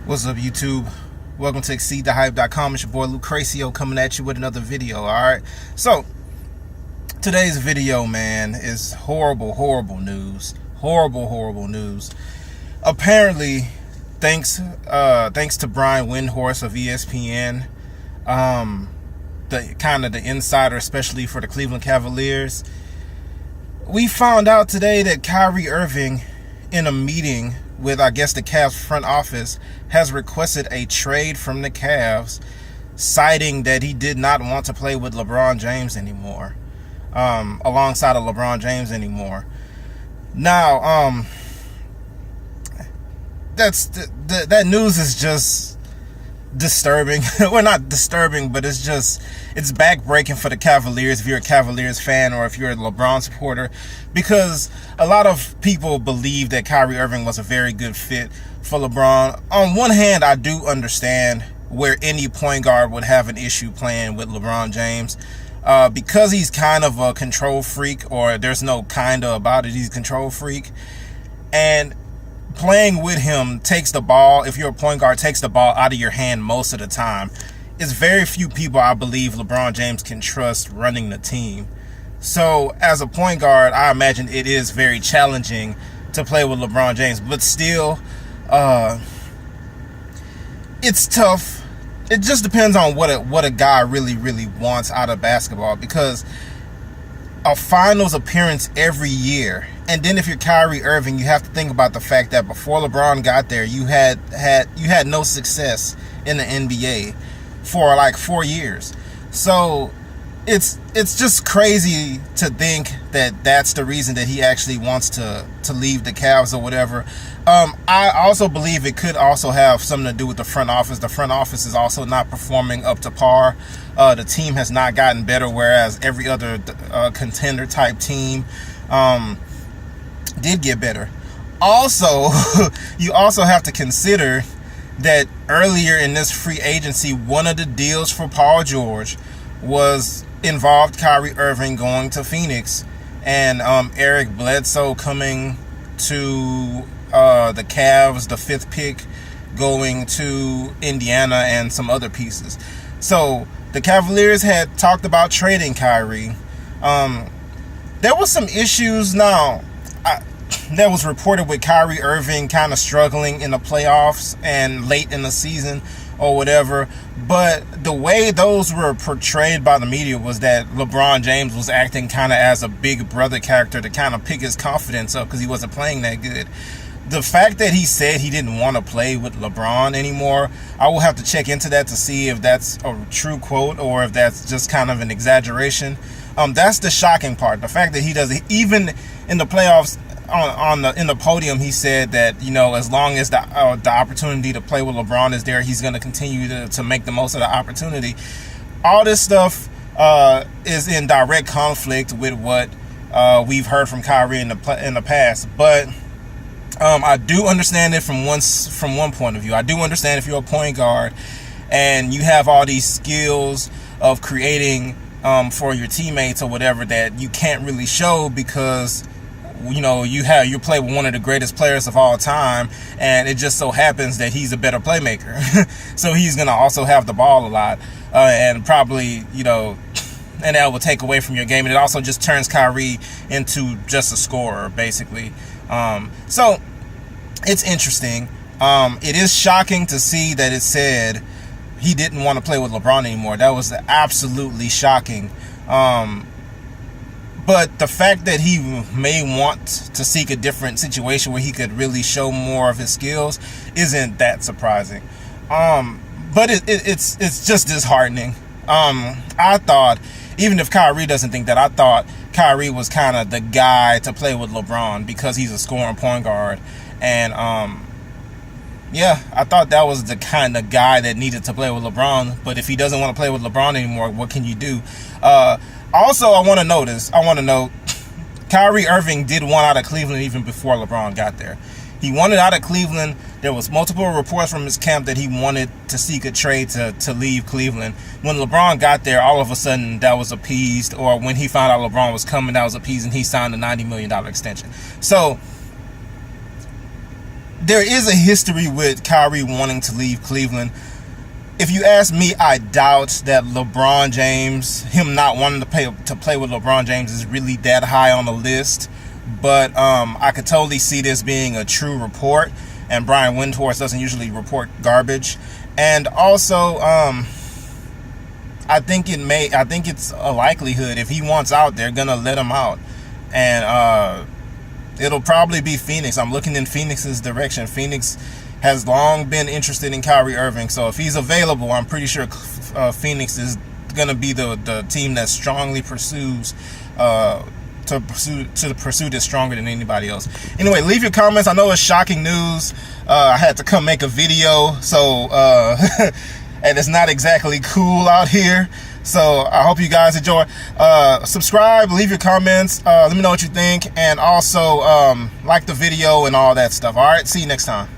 What's up, YouTube? Welcome to ExceedTheHype.com. It's your boy Lucrecio coming at you with another video. Alright, so today's video, man, is horrible news. Horrible news. Apparently, thanks to Brian Windhorst of ESPN, the insider, especially for the Cleveland Cavaliers, we found out today that Kyrie Irving, in a meeting with, I guess, the Cavs front office, has requested a trade from the Cavs, citing that he did not want to play with LeBron James anymore, alongside of LeBron James anymore. Now, that news is just disturbing. Well, not disturbing, but it's backbreaking for the Cavaliers, if you're a Cavaliers fan or if you're a LeBron supporter, because a lot of people believe that Kyrie Irving was a very good fit for LeBron. On one hand, I do understand where any point guard would have an issue playing with LeBron James, because he's kind of a control freak, or there's no kinda about it, he's a control freak, and playing with him takes the ball, if you're a point guard, takes the ball out of your hand most of the time. It's very few people, I believe, LeBron James can trust running the team. So as a point guard, I imagine it is very challenging to play with LeBron James, but still, it's tough. It just depends on what a guy really wants out of basketball, because a finals appearance every year, and then if you're Kyrie Irving, you have to think about the fact that before LeBron got there, you had no success in the NBA for like 4 years. So it's just crazy to think that that's the reason that he actually wants to leave the Cavs or whatever. I also believe it could also have something to do with the front office. The front office is also not performing up to par. The team has not gotten better, whereas every other contender type team did get better. Also, you also have to consider that earlier in this free agency, one of the deals for Paul George involved Kyrie Irving going to Phoenix, and Eric Bledsoe coming to the Cavs, the 5th pick going to Indiana, and some other pieces. So the Cavaliers had talked about trading Kyrie. There was some issues now that was reported with Kyrie Irving kind of struggling in the playoffs and late in the season or whatever, but the way those were portrayed by the media was that LeBron James was acting kind of as a big brother character to kind of pick his confidence up because he wasn't playing that good. The fact that he said he didn't want to play with LeBron anymore, I will have to check into that to see if that's a true quote or if that's just kind of an exaggeration. That's the shocking part. The fact that he doesn't, even in the playoffs, in the podium, he said that, you know, as long as the opportunity to play with LeBron is there, he's going to continue to make the most of the opportunity. All this stuff is in direct conflict with what we've heard from Kyrie in the past, but I do understand it from one point of view. I do understand if you're a point guard and you have all these skills of creating for your teammates or whatever that you can't really show because, you know, you play with one of the greatest players of all time, and it just so happens that he's a better playmaker. So he's going to also have the ball a lot, and probably, you know, and that will take away from your game. And it also just turns Kyrie into just a scorer, basically. So it's interesting. It is shocking to see that it said he didn't want to play with LeBron anymore. That was absolutely shocking. But the fact that he may want to seek a different situation where he could really show more of his skills isn't that surprising. But it's just disheartening. I thought, even if Kyrie doesn't think that, I thought Kyrie was kind of the guy to play with LeBron because he's a scoring point guard. And yeah, I thought that was the kind of guy that needed to play with LeBron. But if he doesn't want to play with LeBron anymore, what can you do? Also, I want to note, Kyrie Irving did want out of Cleveland even before LeBron got there. He wanted out of Cleveland. There was multiple reports from his camp that he wanted to seek a trade to leave Cleveland. When LeBron got there, all of a sudden that was appeased, or when he found out LeBron was coming, that was appeased, and he signed a $90 million extension. So there is a history with Kyrie wanting to leave Cleveland. If you ask me, I doubt that LeBron James, him not wanting to play with LeBron James, is really that high on the list. But I could totally see this being a true report, and Brian Windhorst doesn't usually report garbage. And also, I think it's a likelihood if he wants out, they're gonna let him out, and it'll probably be Phoenix. I'm looking in Phoenix's direction. Phoenix has long been interested in Kyrie Irving, so if he's available, I'm pretty sure Phoenix is gonna be the team that strongly pursues to pursue this stronger than anybody else. Anyway, leave your comments. I know it's shocking news. I had to come make a video, so and it's not exactly cool out here. So I hope you guys enjoy. Subscribe, leave your comments, let me know what you think, and also like the video and all that stuff. All right, see you next time.